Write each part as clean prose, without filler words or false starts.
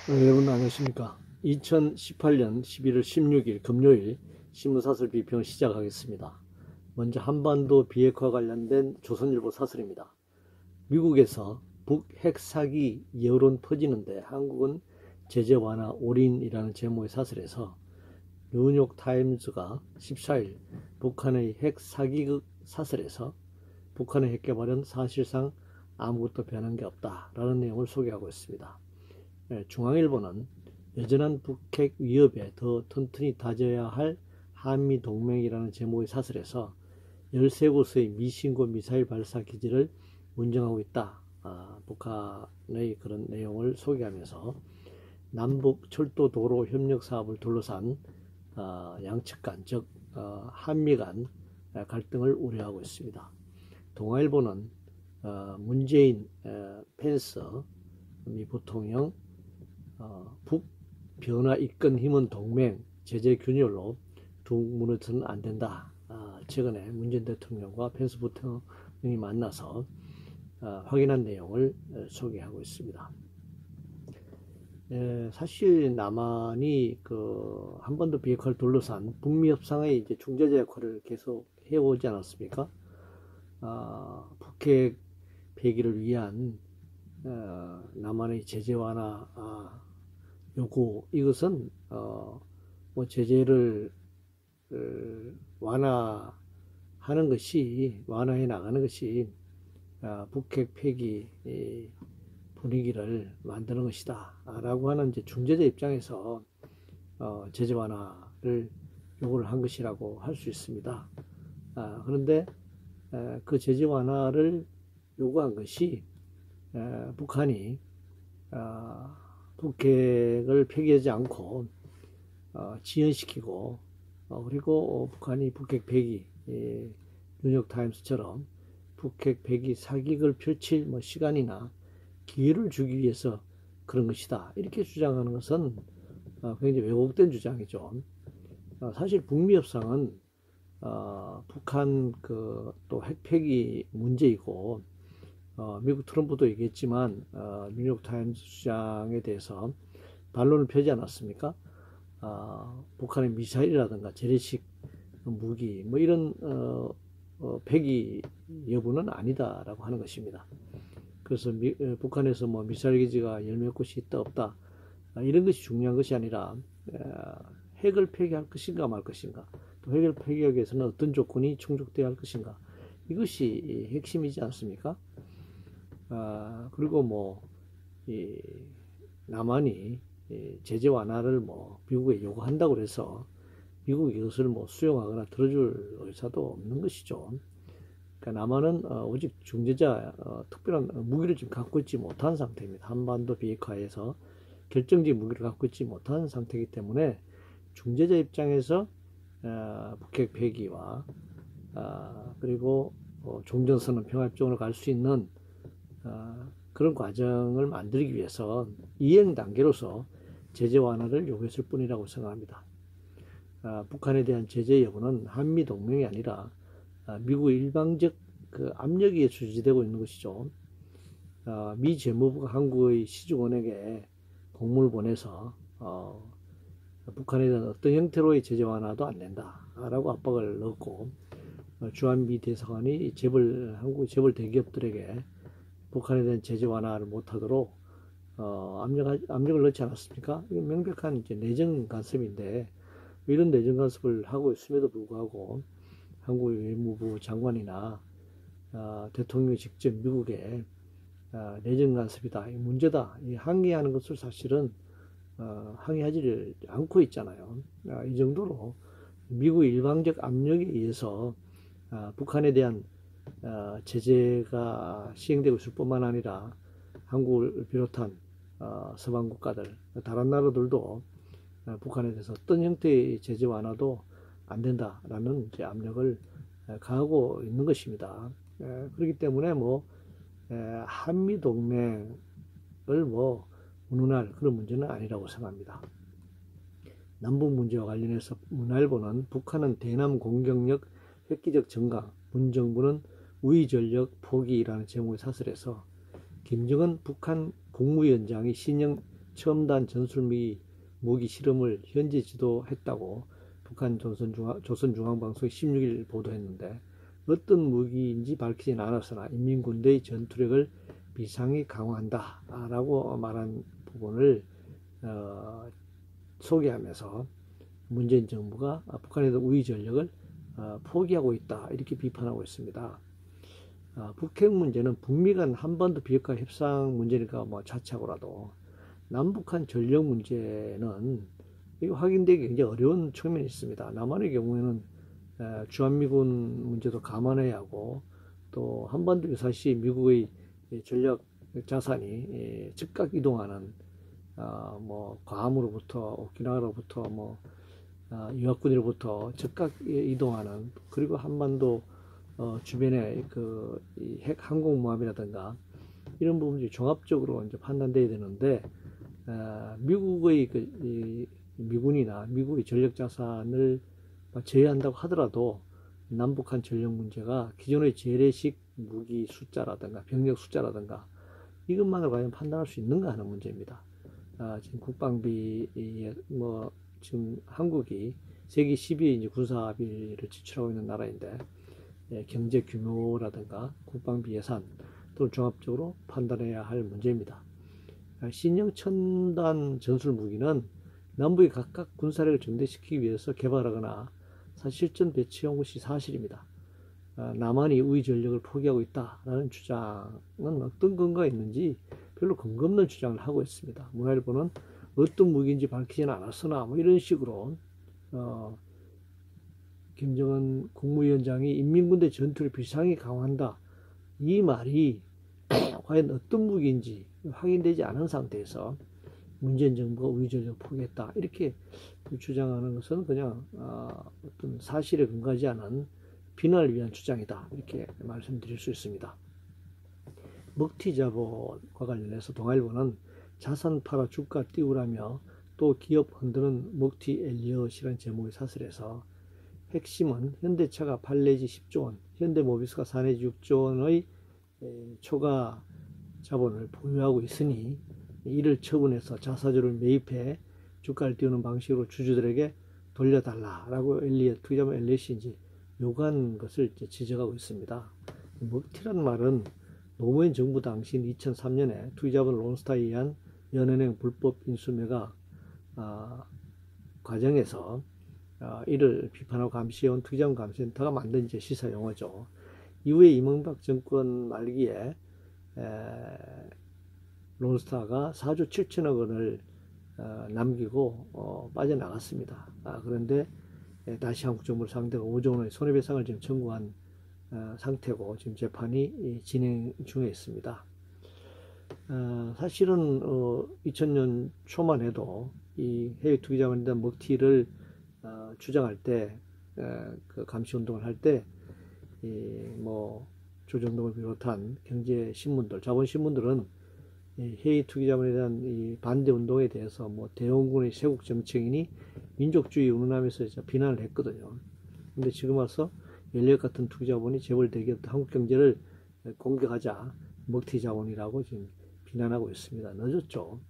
여러분 안녕하십니까. 2018년 11월 16일 금요일 신문사설 비평을 시작하겠습니다. 먼저 한반도 비핵화 관련된 조선일보 사설입니다. 미국에서 북핵 사기 여론 퍼지는데 한국은 제재 완화 올인이라는 제목의 사설에서 뉴욕 타임즈가 14일 북한의 핵 사기극 사설에서 북한의 핵 개발은 사실상 아무것도 변한 게 없다라는 내용을 소개하고 있습니다. 중앙일보는 여전한 북핵 위협에 더 튼튼히 다져야 할 한미동맹이라는 제목의 사설에서 13곳의 미신고 미사일 발사 기지를 운영하고 있다. 북한의 그런 내용을 소개하면서 남북 철도 도로 협력 사업을 둘러싼 양측 간, 즉 한미 간 갈등을 우려하고 있습니다. 동아일보는 문재인, 펜스 미 부통령 북 변화 이끈 힘은 동맹 제재 균열로 두 무너져서는 안 된다. 최근에 문재인 대통령과 펜스 부통령이 만나서 확인한 내용을 소개하고 있습니다. 사실 남한이 그 한반도 비핵화를 둘러싼 북미 협상의 이제 중재자 역할을 계속 해오지 않았습니까? 북핵 폐기를 위한 남한의 제재 완화 요구, 이것은 뭐 제재를 완화하는 것이, 완화해 나가는 것이 북핵 폐기 분위기를 만드는 것이다 라고 하는 이제 중재자 입장에서 제재 완화를 요구를 한 것이라고 할 수 있습니다. 그런데 그 제재 완화를 요구한 것이 북한이 북핵을 폐기하지 않고 지연시키고 그리고 북한이 북핵 폐기, 뉴욕타임스처럼 북핵 폐기 사기극을 펼칠 뭐 시간이나 기회를 주기 위해서 그런 것이다, 이렇게 주장하는 것은 굉장히 왜곡된 주장이죠. 사실 북미 협상은 북한 그 또 핵 폐기 문제이고, 미국 트럼프도 얘기했지만 뉴욕타임스 주장에 대해서 반론을 펴지 않았습니까? 북한의 미사일이라든가 재래식 무기 뭐 이런 폐기 여부는 아니다라고 하는 것입니다. 그래서 북한에서 뭐 미사일 기지가 열 몇 곳이 있다 없다 이런 것이 중요한 것이 아니라 핵을 폐기할 것인가 말 것인가, 또 핵을 폐기하기 위해서는 어떤 조건이 충족되어야 할 것인가, 이것이 핵심이지 않습니까? 그리고 뭐 남한이 제재 완화를 뭐 미국에 요구한다고 해서 미국이 이것을 뭐 수용하거나 들어줄 의사도 없는 것이죠. 그러니까 남한은 오직 중재자, 특별한 무기를 지금 갖고 있지 못한 상태입니다. 한반도 비핵화에서 결정적인 무기를 갖고 있지 못한 상태이기 때문에 중재자 입장에서 북핵 폐기와 그리고 종전선언 평화협정으로 갈 수 있는 그런 과정을 만들기 위해서 이행 단계로서 제재 완화를 요구했을 뿐이라고 생각합니다. 북한에 대한 제재 여부는 한미 동맹이 아니라 미국의 일방적 그 압력에 의해 주지되고 있는 것이죠. 미 재무부가 한국의 시중은행에 공문을 보내서 북한에 대한 어떤 형태로의 제재 완화도 안 된다라고 압박을 넣었고, 주한미 대사관이 한국의 재벌 대기업들에게 북한에 대한 제재 완화를 못하도록 압력을 넣지 않았습니까? 이건 명백한 이제 내정 간섭인데, 이런 내정 간섭을 하고 있음에도 불구하고 한국의 외무부 장관이나 대통령이 직접 미국에 내정 간섭이다, 문제다, 항의하는 것을 사실은 항의하지 않고 있잖아요. 이 정도로 미국의 일방적 압력에 의해서 북한에 대한 제재가 시행되고 있을 뿐만 아니라 한국을 비롯한 서방 국가들, 다른 나라들도 북한에 대해서 어떤 형태의 제재 완화도 안 된다라는 이제 압력을 가하고 있는 것입니다. 그렇기 때문에 뭐 한미 동맹을 뭐 운운할 그런 문제는 아니라고 생각합니다. 남북 문제와 관련해서 문화일보는 북한은 대남 공격력 획기적 증강, 문정부는 우위 전력 포기라는 제목의 사설에서 김정은 북한 국무위원장이 신형 첨단 전술무기 실험을 현재 지도했다고 북한 조선중앙방송이 16일 보도했는데, 어떤 무기인지 밝히진 않았으나 인민군대의 전투력을 비상히 강화한다라고 말한 부분을 소개하면서 문재인 정부가 북한에 대한 우위 전력을 포기하고 있다, 이렇게 비판하고 있습니다. 북핵 문제는 북미 간 한반도 비핵화 협상 문제니까 뭐 차치하고라도 남북한 전력 문제는 확인되기 굉장히 어려운 측면이 있습니다. 남한의 경우에는 주한미군 문제도 감안해야 하고, 또 한반도 유사시 미국의 전략 자산이 즉각 이동하는 뭐 괌으로부터 오키나와로부터 뭐 유학군으로부터 즉각 이동하는, 그리고 한반도 주변에 그 핵 항공모함이라든가 이런 부분이 종합적으로 이제 판단돼야 되는데, 미국의 미군이나 미국의 전력 자산을 제외한다고 하더라도 남북한 전력 문제가 기존의 재래식 무기 숫자라든가 병력 숫자라든가 이것만으로 과연 판단할 수 있는가 하는 문제입니다. 지금 국방비에 뭐 지금 한국이 세계 10위의 이제 군사비를 지출하고 있는 나라인데, 경제 규모라든가 국방비 예산 또는 종합적으로 판단해야 할 문제입니다. 신형 첨단 전술 무기는 남북이 각각 군사력을 증대시키기 위해서 개발하거나 실전 배치한 것이 사실입니다. 남한이 우위 전력을 포기하고 있다라는 주장은 어떤 근거가 있는지 별로 근거 없는 주장을 하고 있습니다. 문화일보는 어떤 무기인지 밝히지는 않았으나 뭐 이런 식으로 김정은 국무위원장이 인민군대 전투를 비상히 강화한다, 이 말이 과연 어떤 무기인지 확인되지 않은 상태에서 문재인 정부가 우위 전력을 포기했다, 이렇게 주장하는 것은 그냥 어떤 사실에 근거하지 않은 비난을 위한 주장이다, 이렇게 말씀드릴 수 있습니다. 먹튀 자본과 관련해서 동아일보는 자산 팔아 주가 띄우라며 또 기업 흔드는 먹튀 엘리엇이라는 제목의 사설에서, 핵심은 현대차가 8 내지 10조 원, 현대모비스가 4 내지 6조 원의 초과 자본을 보유하고 있으니 이를 처분해서 자사주를 매입해 주가를 띄우는 방식으로 주주들에게 돌려달라라고 투기자본 엘리엇이 이제 요구한 것을 이제 지적하고 있습니다. 먹튀라는 말은 노무현 정부 당시 2003년에 투기자본 론스타에 의한 연은행 불법 인수매각 과정에서 이를 비판하고 감시해온 투기자본 감시센터가 만든 이제 시사 용어죠. 이후에 이명박 정권 말기에 론스타가 4조 7천억 원을 남기고 빠져나갔습니다. 그런데 다시 한국 정부를 상대로 5조 원의 손해배상을 지금 청구한 상태고, 지금 재판이 진행 중에 있습니다. 사실은 2000년 초만 해도 이 해외 투기자본에 대한 먹튀를 주장할 때, 그 감시 운동을 할 때, 뭐 조정동을 비롯한 경제 신문들, 자본 신문들은 해외 투기자본에 대한 이 반대 운동에 대해서 뭐 대원군의 세국 정책이니 민족주의 운운하면서 비난을 했거든요. 근데 지금 와서 엘리엇 같은 투기자본이 재벌 대기업도 한국 경제를 공격하자 먹튀 자본이라고 지금 비난하고 있습니다. 늦었죠.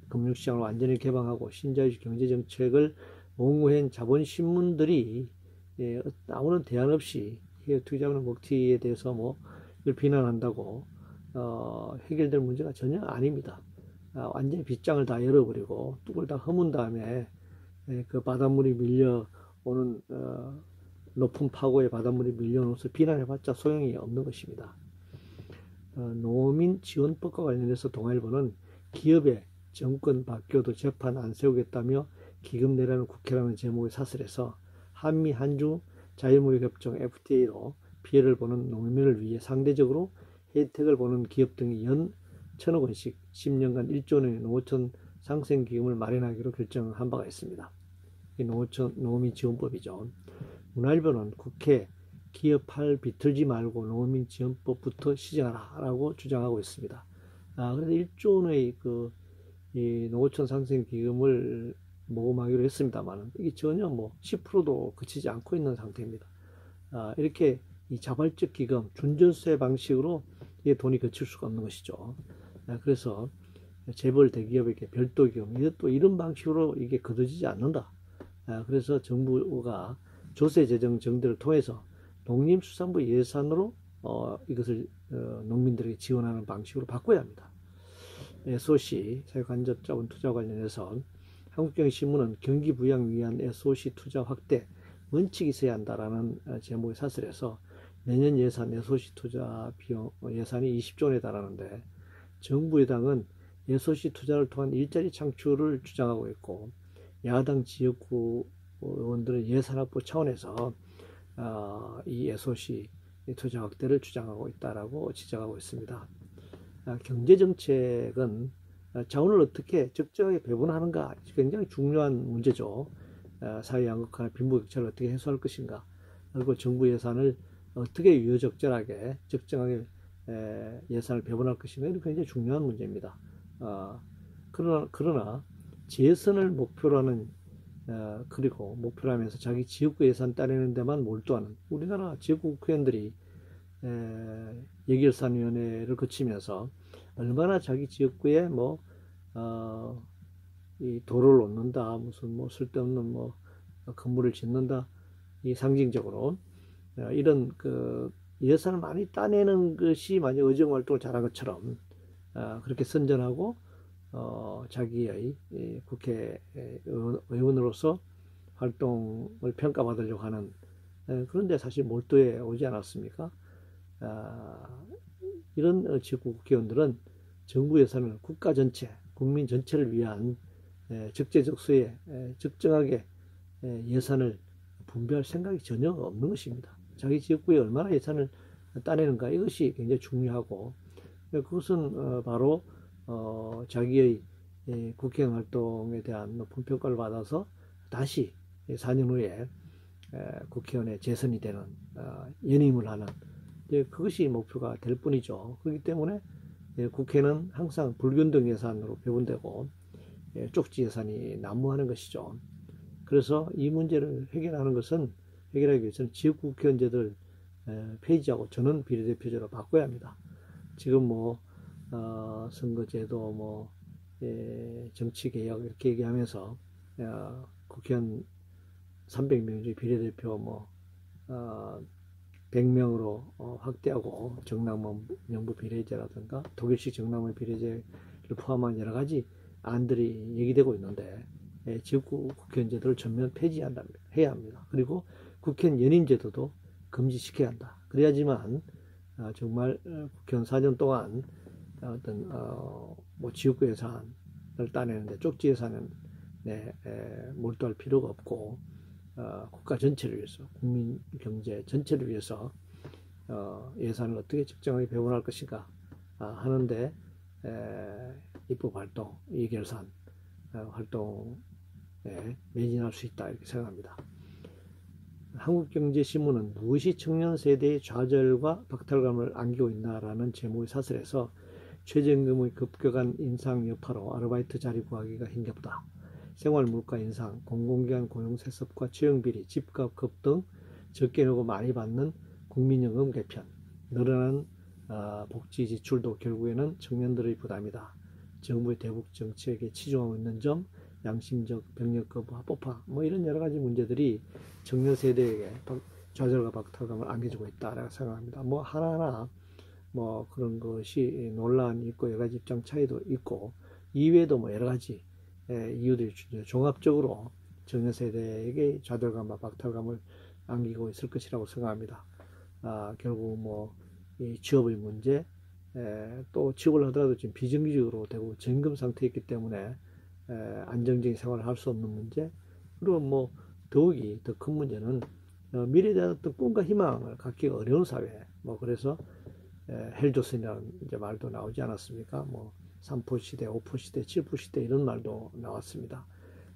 금융시장을 완전히 개방하고 신자유주의 경제정책을 옹호한 자본신문들이 아무런 대안 없이 투기자본의 먹튀에 대해서 뭐 이걸 비난한다고 해결될 문제가 전혀 아닙니다. 완전히 빗장을 다 열어버리고 뚝을 다 허문 다음에 그 바닷물이 밀려오는 높은 파고의 바닷물이 밀려오면서 비난해봤자 소용이 없는 것입니다. 노민 지원법과 관련해서 동아일보는 기업의 정권 바뀌어도 재판 안 세우겠다며 기금 내라는 국회라는 제목의 사설에서 한미 한중 자유무역협정 FTA로 피해를 보는 농민을 위해 상대적으로 혜택을 보는 기업 등이 연 1,000억 원씩 10년간 1조 원의 농어촌 상생기금을 마련하기로 결정한 바가 있습니다. 이 농민 지원법이죠. 문화일보는 국회 기업 팔 비틀지 말고 농민 지원법부터 시작하라 라고 주장하고 있습니다. 그래서 1조 원의 이 농어촌 상생기금을 모금하기로 했습니다만, 이게 전혀 뭐 10%도 그치지 않고 있는 상태입니다. 이렇게 이 자발적 기금, 준전세 방식으로 이게 돈이 그칠 수가 없는 것이죠. 그래서 재벌 대기업에게 별도 기금, 이것도 이런 방식으로 이게 거둬지지 않는다. 그래서 정부가 조세 재정 정대를 통해서 농림수산부 예산으로 이것을 농민들에게 지원하는 방식으로 바꿔야 합니다. SOC 사회간접 자본 투자 관련해서 한국경제신문은 경기 부양 위한 SOC 투자 확대 원칙이 있어야 한다라는 제목의 사설에서 내년 예산 SOC 투자 비용 예산이 20조 원에 달하는데 정부 여당은 SOC 투자를 통한 일자리 창출을 주장하고 있고 야당 지역구 의원들은 예산 확보 차원에서 이 SOC 투자 확대를 주장하고 있다라고 지적하고 있습니다. 경제정책은 자원을 어떻게 적정하게 배분하는가 굉장히 중요한 문제죠. 사회 양극화나 빈부격차를 어떻게 해소할 것인가, 그리고 정부 예산을 어떻게 유효적절하게 적정하게 예산을 배분할 것인가, 이건 굉장히 중요한 문제입니다. 그러나 재선을 목표로 하는 그리고 목표로 하면서 자기 지역구 예산 따내는 데만 몰두하는 우리나라 지역구 국회의원들이 예결산위원회를 거치면서 얼마나 자기 지역구에 이 도로를 놓는다, 무슨 쓸데없는 건물을 짓는다, 이 상징적으로 이런 그 예산을 많이 따내는 것이 만약 의정 활동을 잘한 것처럼 그렇게 선전하고 자기의 국회의원으로서 활동을 평가받으려고 하는 그런데 사실 몰두해 오지 않았습니까? 이런 지역구 국회의원들은 정부 예산을 국가 전체, 국민 전체를 위한 적재적소에 적정하게 예산을 분배할 생각이 전혀 없는 것입니다. 자기 지역구에 얼마나 예산을 따내는가, 이것이 굉장히 중요하고 그것은 바로 자기의 국회의원 활동에 대한 높은 평가를 받아서 다시 4년 후에 국회의원에 재선이 되는 연임을 하는 그것이 목표가 될 뿐이죠. 그렇기 때문에 국회는 항상 불균등 예산으로 배분되고 쪽지 예산이 난무하는 것이죠. 그래서 이 문제를 해결하기 위해서는 지역구 국회의원제를 폐지하고 전원 비례대표제로 바꿔야 합니다. 지금 선거제도 정치개혁 이렇게 얘기하면서 국회의원 300명 중에 비례대표 100명으로 확대하고 정당명부 비례제라든가 독일식 정당명 비례제를 포함한 여러 가지 안들이 얘기되고 있는데 지역구 국회의원제도를 전면 폐지해야 합니다. 그리고 국회의원 연임제도도 금지시켜야 한다. 그래야지만 정말 국회의원 4년 동안 어떤 지역구 예산을 따내는데 쪽지 예산은 몰두할 필요가 없고 국가 전체를 위해서, 국민 경제 전체를 위해서 예산을 어떻게 적정하게 배분할 것인가 하는데 입법 활동, 예결산 활동에 매진할 수 있다, 이렇게 생각합니다. 한국경제신문은 무엇이 청년 세대의 좌절과 박탈감을 안기고 있나라는 제목의 사설에서 최저임금의 급격한 인상 여파로 아르바이트 자리 구하기가 힘겹다. 생활물가 인상, 공공기관 고용 세습과 채용비리, 집값 급등, 적게 내고 많이 받는 국민연금 개편, 늘어난 복지 지출도 결국에는 청년들의 부담이다. 정부의 대북 정책에 치중하고 있는 점, 양심적 병력 거부 합법화, 이런 여러 가지 문제들이 청년 세대에게 좌절과 박탈감을 안겨주고 있다라고 생각합니다. 하나하나 그런 것이 논란이 있고 여러 가지 입장 차이도 있고 이외에도 여러 가지 이유들이 종합적으로 청년 세대에게 좌절감과 박탈감을 안기고 있을 것이라고 생각합니다. 결국 이 취업의 문제, 또 취업을 하더라도 지금 비정규직으로 되고 전금 상태에 있기 때문에 안정적인 생활을 할 수 없는 문제, 그리고 더욱이 더 큰 문제는 미래에 대한 어떤 꿈과 희망을 갖기가 어려운 사회, 그래서 헬조선이라는 이제 말도 나오지 않았습니까? 3포 시대, 5포 시대, 7포 시대 이런 말도 나왔습니다.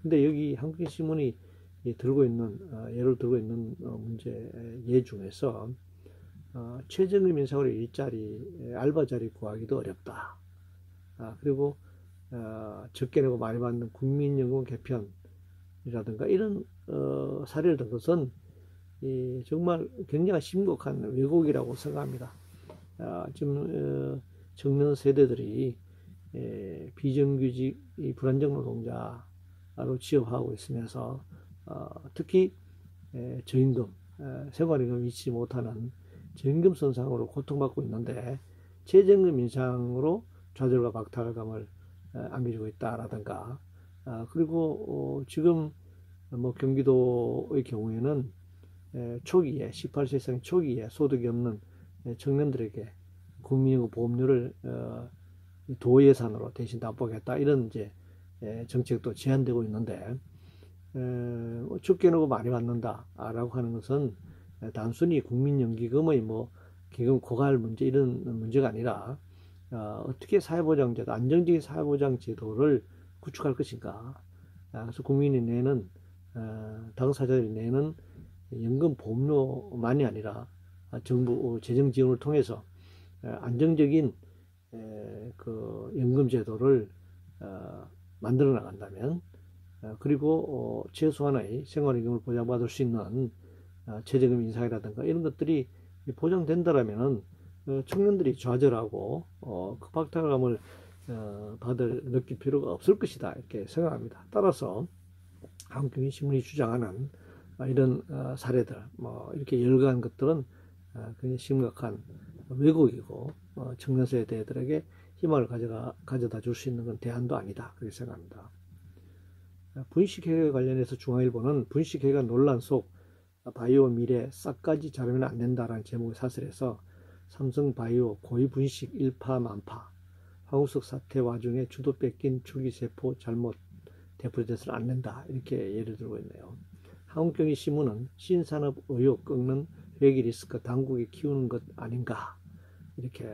근데 여기 한국신문이 예를 들고 있는 문제 예 중에서 최저임금 인상으로 일자리, 알바 자리 구하기도 어렵다. 그리고 적게 내고 많이 받는 국민연금 개편이라든가 이런 사례를 든 것은 정말 굉장히 심각한 왜곡이라고 생각합니다. 지금 청년 세대들이 비정규직 불안정 노동자로 취업하고 있으면서 특히 저임금, 생활임금 잊지 못하는 저임금 손상으로 고통받고 있는데 최저임금 인상으로 좌절과 박탈감을 안겨주고 있다라든가 그리고 지금 뭐 경기도의 경우에는 초기에 18세 이상 초기에 소득이 없는 청년들에게 국민연금 보험료를 도 예산으로 대신 납부하겠다 이런 이제 정책도 제한되고 있는데 적게 내고 많이 받는다라고 하는 것은 단순히 국민연기금의 뭐 기금 고갈 문제 이런 문제가 아니라 어떻게 사회보장제도 안정적인 사회보장 제도를 구축할 것인가. 그래서 국민이 내는 당사자들이 내는 연금 보험료만이 아니라 정부 재정 지원을 통해서 안정적인 그 연금 제도를 만들어 나간다면 그리고 최소한의 생활임금을 보장받을 수 있는 최저임금 인상이라든가 이런 것들이 보장된다라면은 청년들이 좌절하고 그 박탈감을 느낄 필요가 없을 것이다 이렇게 생각합니다. 따라서 한국경제신문이 주장하는 이런 사례들 뭐 이렇게 열거한 것들은 굉장히 심각한 왜곡이고 청년 세대들에게 희망을 가져다 줄 수 있는 건 대안도 아니다 그렇게 생각합니다. 분식회계 관련해서 중앙일보는 분식회계 논란 속 바이오 미래 싹까지 자르면 안 된다라는 제목의 사설에서 삼성바이오 고위 분식 일파만파 황우석 사태 와중에 주도 뺏긴 줄기세포 잘못 되풀이돼서는 안 된다 이렇게 예를 들고 있네요. 한국경제신문은 신산업 의혹 꺾는 회계 리스크 당국이 키우는 것 아닌가 이렇게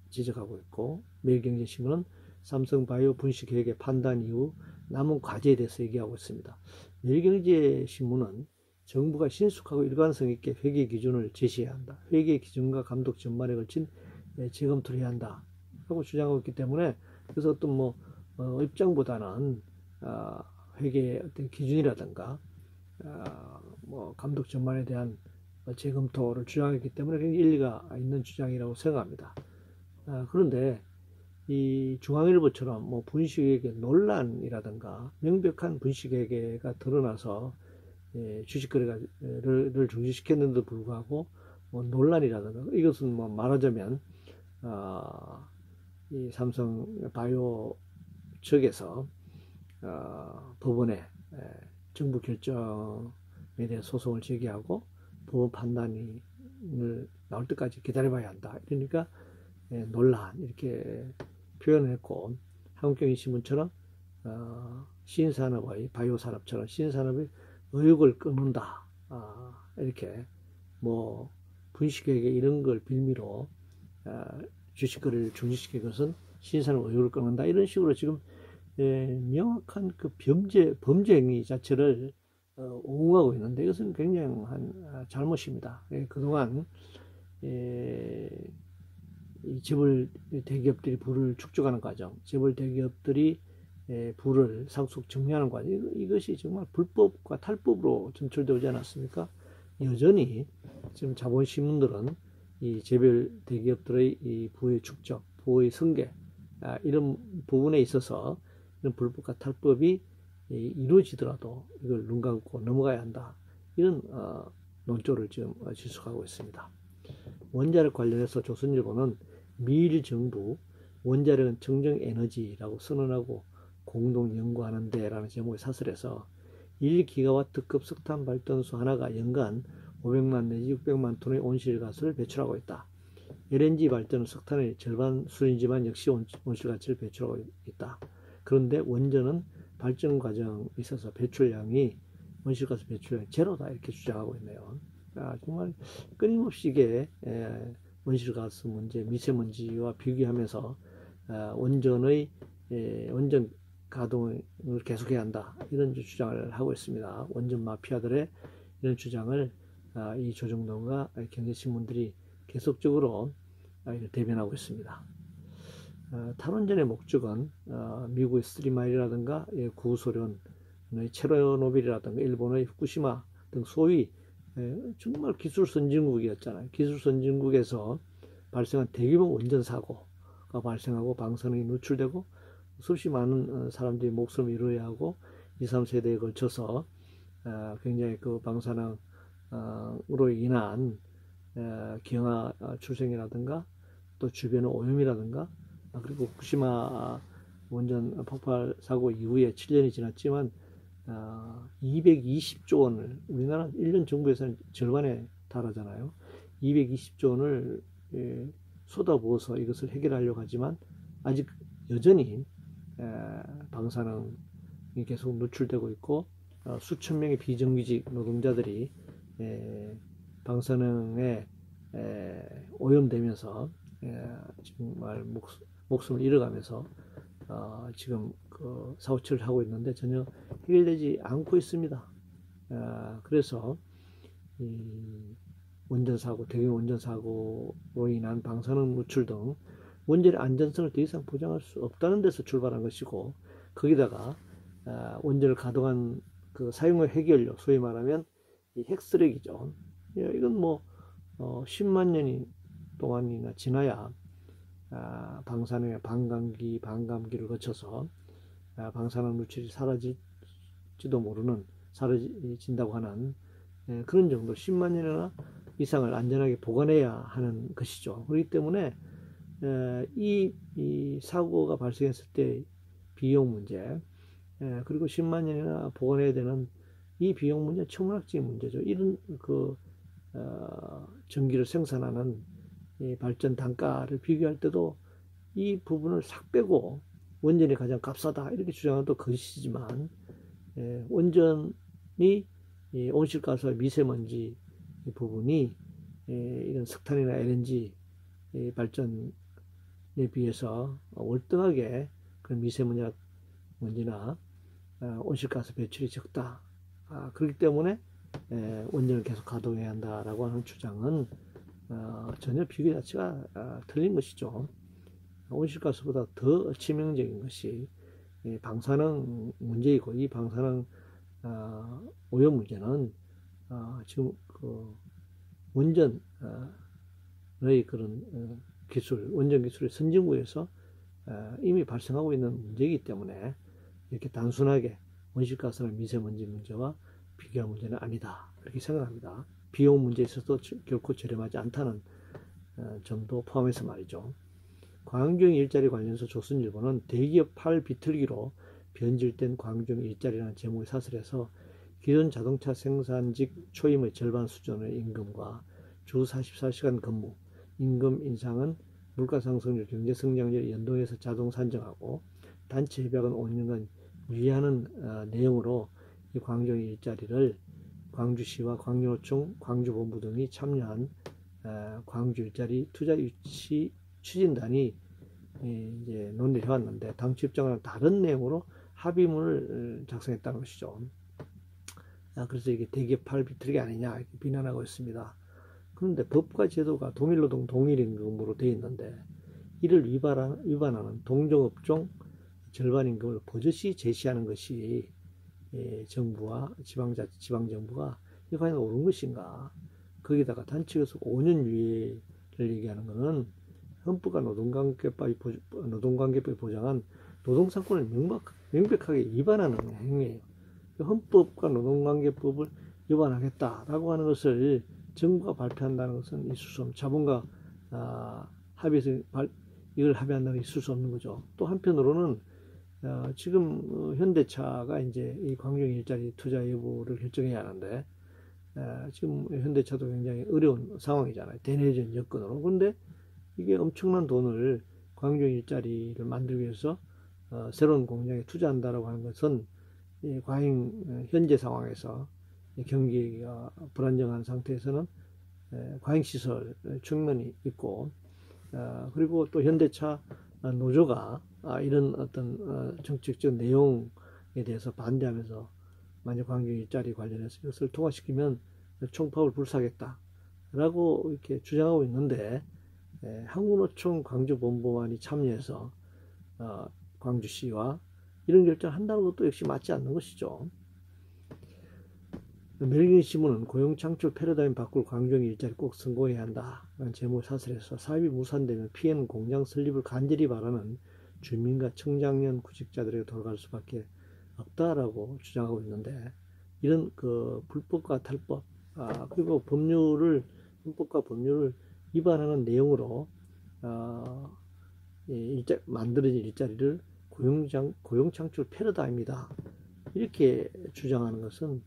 지적하고 있고 매일경제신문은 삼성바이오 분식회계 판단 이후 남은 과제에 대해서 얘기하고 있습니다. 매일경제신문은 정부가 신속하고 일관성 있게 회계 기준을 제시해야 한다. 회계 기준과 감독 전반에 걸친 재검토를 해야 한다. 하고 주장하고 있기 때문에 그래서 어떤 뭐 입장보다는 회계 어떤 기준이라든가 뭐 감독 전반에 대한 재검토를 주장했기 때문에 굉장히 일리가 있는 주장이라고 생각합니다. 그런데 이 중앙일보처럼 뭐 분식회계 논란이라든가 명백한 분식회계가 드러나서 주식 거래를 중지시켰는데도 불구하고 뭐 논란이라든가 이것은 뭐 말하자면 이 삼성 바이오 측에서 법원에 정부 결정에 대해 소송을 제기하고 법원 판단이 나올 때까지 기다려봐야 한다. 그러니까 논란 이렇게 표현을 했고 한국경제신문처럼 신산업의 바이오 산업처럼 신산업의 의혹을 끊는다. 이렇게 뭐 분식회계 이런 걸 빌미로 주식 거래를 중지시킨 것은 신산업 의혹을 끊는다. 이런 식으로 지금 명확한 그 범죄 행위 자체를 옹호하고 있는데 이것은 굉장한 잘못입니다. 그동안 이 재벌 대기업들이 부를 축적하는 과정, 재벌 대기업들이 부를 상속 정리하는 과정, 이것이 정말 불법과 탈법으로 점철되지 않았습니까? 여전히 지금 자본시민들은 이 재벌 대기업들의 이 부의 축적, 부의 승계, 이런 부분에 있어서 이런 불법과 탈법이 이루어지더라도 이걸 눈 감고 넘어가야 한다. 이런 논조를 지금 지속하고 있습니다. 원자력 관련해서 조선일보는 미일 정부 원자력은 청정에너지라고 선언하고 공동 연구하는데 라는 제목의 사설에서 1기가와트급 석탄 발전소 하나가 연간 500만 내지 600만 톤의 온실가스를 배출하고 있다. LNG 발전은 석탄의 절반 수준이지만 역시 온실가스를 배출하고 있다. 그런데 원전은 발전 과정에 있어서 배출량이 온실가스 배출량이 제로다 이렇게 주장하고 있네요. 정말 끊임없이 이게 온실가스 문제, 미세먼지와 비교하면서 원전 가동을 계속해야 한다 이런 주장을 하고 있습니다. 원전 마피아들의 이런 주장을 이 조정동과 경제신문들이 계속적으로 대변하고 있습니다. 탈원전의 목적은 미국의 스리마일이라든가 구소련의 체르노빌이라든가 일본의 후쿠시마 등 소위 정말 기술 선진국이었잖아요. 기술 선진국에서 발생한 대규모 원전 사고 사고가 발생하고 방사능이 노출되고 수없이 많은 사람들이 목숨을 잃어야 하고 2, 3세대에 걸쳐서 굉장히 그 방사능으로 인한 기형아 출생이라든가 또 주변의 오염이라든가 그리고 후쿠시마 원전 폭발 사고 이후에 7년이 지났지만 220조 원을 우리나라 1년 정부 예산 절반에 달하잖아요. 220조 원을 쏟아부어서 이것을 해결하려고 하지만 아직 여전히 방사능이 계속 노출되고 있고 수천 명의 비정규직 노동자들이 방사능에 오염되면서 정말 목숨을 잃어가면서 지금 그 사고치를 하고 있는데 전혀 해결되지 않고 있습니다. 그래서 이 원전사고, 대규모 원전사고로 인한 방사능 노출 등 원전의 안전성을 더 이상 보장할 수 없다는 데서 출발한 것이고, 거기다가 원전을 가동한 그 사용의 해결료, 소위 말하면 이 핵쓰레기죠. 이건 뭐 10만 년이 동안이나 지나야 방사능의 반감기를 거쳐서 방사능 노출이 사라질지도 모르는, 사라진다고 하는 그런 정도 10만 년이나 이상을 안전하게 보관해야 하는 것이죠. 그렇기 때문에 이 사고가 발생했을 때 비용 문제, 그리고 10만 년이나 보관해야 되는 이 비용 문제, 천문학적인 문제죠. 이런 그 전기를 생산하는 이 발전 단가를 비교할 때도 이 부분을 싹 빼고 원전이 가장 값싸다 이렇게 주장하는 또 거짓이지만, 원전이 온실가스와 미세먼지 부분이 이런 석탄이나 LNG 발전에 비해서 월등하게 그런 미세먼지나 온실가스 배출이 적다. 그렇기 때문에 원전을 계속 가동해야 한다라고 하는 주장은 전혀 비교 자체가 틀린 것이죠. 온실가스보다 더 치명적인 것이 방사능 문제이고, 이 방사능 오염 문제는 지금 그 원전의 그런 기술, 원전 기술의 선진국에서 이미 발생하고 있는 문제이기 때문에 이렇게 단순하게 온실가스나 미세먼지 문제와 비교할 문제는 아니다, 이렇게 생각합니다. 비용 문제에 있어서 결코 저렴하지 않다는 점도 포함해서 말이죠. 광주형 일자리 관련해서 조선일보는 대기업 팔 비틀기로 변질된 광주형 일자리라는 제목의 사설에서 기존 자동차 생산직 초임의 절반 수준의 임금과 주 44시간 근무, 임금 인상은 물가 상승률, 경제 성장률 연동해서 자동 산정하고 단체 협약은 5년간 유예하는 내용으로 이 광주형 일자리를 광주시와 광주노총, 광주본부 등이 참여한 광주 일자리 투자 유치 추진단이 이제 논의를 해왔는데, 당초 입장과는 다른 내용으로 합의문을 작성했다는 것이죠. 그래서 이게 대기업 팔 비틀기 아니냐 이렇게 비난하고 있습니다. 그런데 법과 제도가 동일노동 동일임금으로 되어 있는데, 이를 위반하는 동종업종 절반 임금을 버젓이 제시하는 것이 정부와 지방정부가 이게 과연 옳은 것인가? 거기다가 단체에서 5년 유예를 얘기하는 것은 헌법과 노동관계법이 보장한 노동상권을 명백하게 위반하는 행위예요. 헌법과 노동관계법을 위반하겠다라고 하는 것을 정부가 발표한다는 것은 있을 수 없는, 자본과 합의해서 이걸 합의한다는 게 있을 수 없는 거죠. 또 한편으로는 지금 현대차가 이제 이 광주형 일자리 투자 여부를 결정해야 하는데, 지금 현대차도 굉장히 어려운 상황이잖아요. 대내전 여건으로. 그런데 이게 엄청난 돈을 광주형 일자리를 만들기 위해서 새로운 공장에 투자한다라고 하는 것은 과잉 현재 상황에서 경기가 불안정한 상태에서는 과잉시설 측면이 있고, 그리고 또 현대차 노조가 이런 어떤 정책적 내용에 대해서 반대하면서 만약 광주 일자리 관련해서 이것을 통과시키면 총파업을 불사하겠다라고 이렇게 주장하고 있는데, 한국노총 광주본부만이 참여해서 광주시와 이런 결정을 한다는 것도 역시 맞지 않는 것이죠. 멜긴신문은 고용창출 패러다임 바꿀 광주형 일자리 꼭 성공해야 한다 라는 제목의 사설에서 사업이 무산되면 피해는 공장 설립을 간절히 바라는 주민과 청장년 구직자들에게 돌아갈 수밖에 없다라고 주장하고 있는데, 이런 그 불법과 탈법, 그리고 헌법과 법률을 위반하는 내용으로 만들어진 일자리를 고용창출 패러다임이다 이렇게 주장하는 것은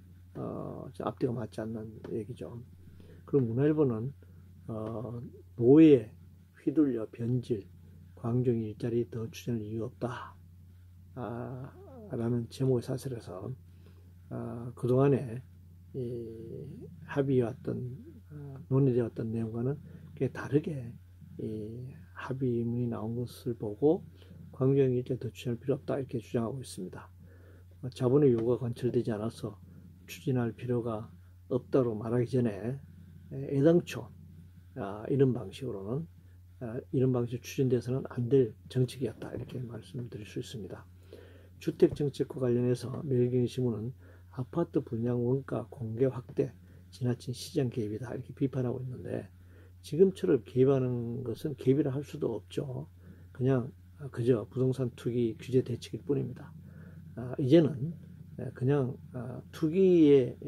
앞뒤가 맞지 않는 얘기죠. 그리고 문화일보는 노예에 휘둘려 변질, 광주형 일자리 더 추진할 이유 없다 라는 제목의 사설에서 그동안에 합의해왔던 논의되었던 내용과는 꽤 다르게 합의문이 나온 것을 보고 광주형 일자리 더 추진할 필요 없다 이렇게 주장하고 있습니다. 자본의 요구가 관철되지 않아서 추진할 필요가 없다고 말하기 전에 애당초 이런 방식으로는 이런 방식 추진돼서는 안 될 정책이었다 이렇게 말씀드릴 수 있습니다. 주택정책과 관련해서 멜긴신문은 아파트 분양 원가 공개 확대, 지나친 시장 개입이다 이렇게 비판하고 있는데, 지금처럼 개입하는 것은 개입이라 할 수도 없죠. 그저 부동산 투기 규제 대책일 뿐입니다. 이제는 그냥 투기에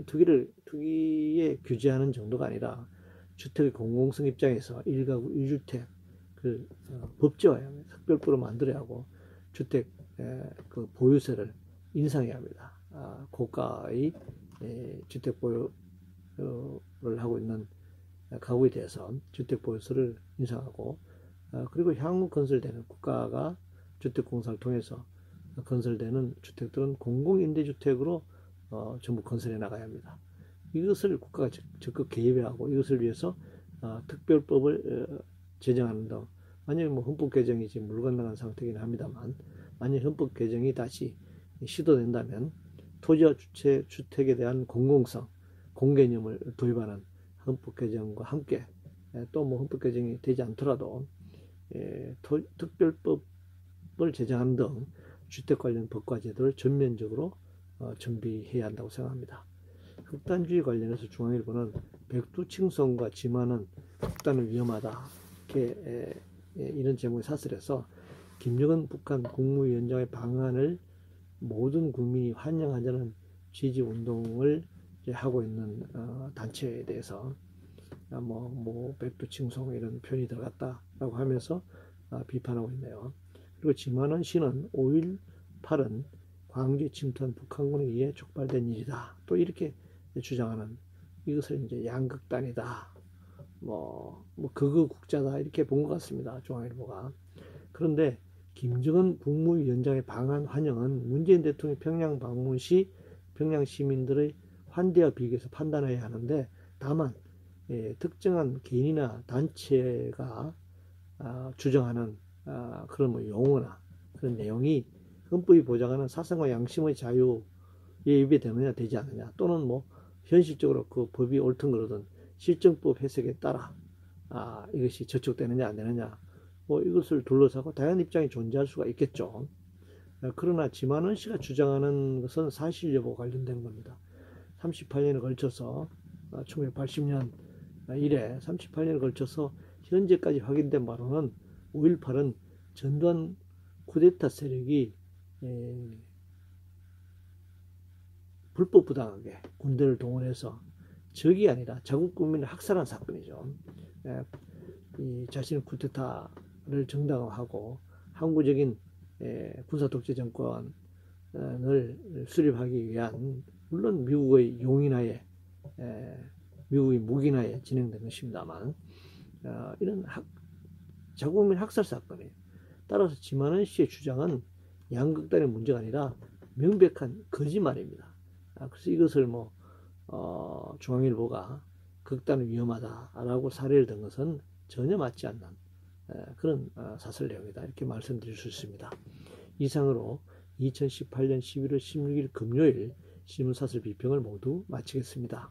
규제하는 정도가 아니라 주택의 공공성 입장에서 1가구 1주택 법제화해야 합니다. 특별법으로 만들어야 하고 주택 그 보유세를 인상해야 합니다. 고가의 주택 보유를 하고 있는 가구에 대해서 주택 보유세를 인상하고, 그리고 향후 건설되는 국가가 주택공사를 통해서 건설되는 주택들은 공공임대주택으로 전부 건설해 나가야 합니다. 이것을 국가가 적극 개입해야 하고, 이것을 위해서 특별법을 제정하는 등, 만약에 헌법 개정이 지금 물 건너간 상태이긴 합니다만, 만약 헌법 개정이 다시 시도된다면 토지와 주택에 대한 공공성, 공개념을 도입하는 헌법 개정과 함께, 또 헌법 개정이 되지 않더라도 특별법을 제정하는 등 주택 관련 법과 제도를 전면적으로 준비해야 한다고 생각합니다. 극단주의 관련해서 중앙일보는 백두칭송과 지만은 극단은 위험하다 이렇게 이런 제목의 사설에서 김정은 북한 국무위원장의 방안을 모든 국민이 환영하자는 지지 운동을 하고 있는 단체에 대해서 백두칭송 이런 표현이 들어갔다라고 하면서 비판하고 있네요. 그리고 지만원 씨는 5.18은 광주에 침투한 북한군에 의해 촉발된 일이다 또 이렇게 주장하는, 이것을 이제 양극단이다, 극우 국자다 이렇게 본 것 같습니다, 중앙일보가. 그런데 김정은 국무위원장의 방한 환영은 문재인 대통령이 평양 방문 시 평양 시민들의 환대와 비교해서 판단해야 하는데, 다만 특정한 개인이나 단체가 주장하는 그런 용어나 그런 내용이 헌법이 보장하는 사상과 양심의 자유에 위배되느냐 되지 않느냐, 또는 현실적으로 그 법이 옳든 그러든 실정법 해석에 따라 이것이 저촉되느냐 안 되느냐, 이것을 둘러싸고 다양한 입장이 존재할 수가 있겠죠. 그러나 지만원 씨가 주장하는 것은 사실 여부 관련된 겁니다. 38년에 걸쳐서 1980년 이래 38년에 걸쳐서 현재까지 확인된 바로는 5.18은 전두환 쿠데타 세력이 불법 부당하게 군대를 동원해서 적이 아니라 자국 국민을 학살한 사건이죠. 자신의 쿠데타를 정당화하고 항구적인 군사 독재 정권을 수립하기 위한, 물론 미국의 용인하에 미국의 무기나에 진행된 것입니다만, 이런 자국민 학살 사건이에요. 따라서 지만원 씨의 주장은 양극단의 문제가 아니라 명백한 거짓말입니다. 그래서 이것을 중앙일보가 극단은 위험하다라고 사례를 든 것은 전혀 맞지 않는 그런 사설 내용이다 이렇게 말씀드릴 수 있습니다. 이상으로 2018년 11월 16일 금요일 신문사설 비평을 모두 마치겠습니다.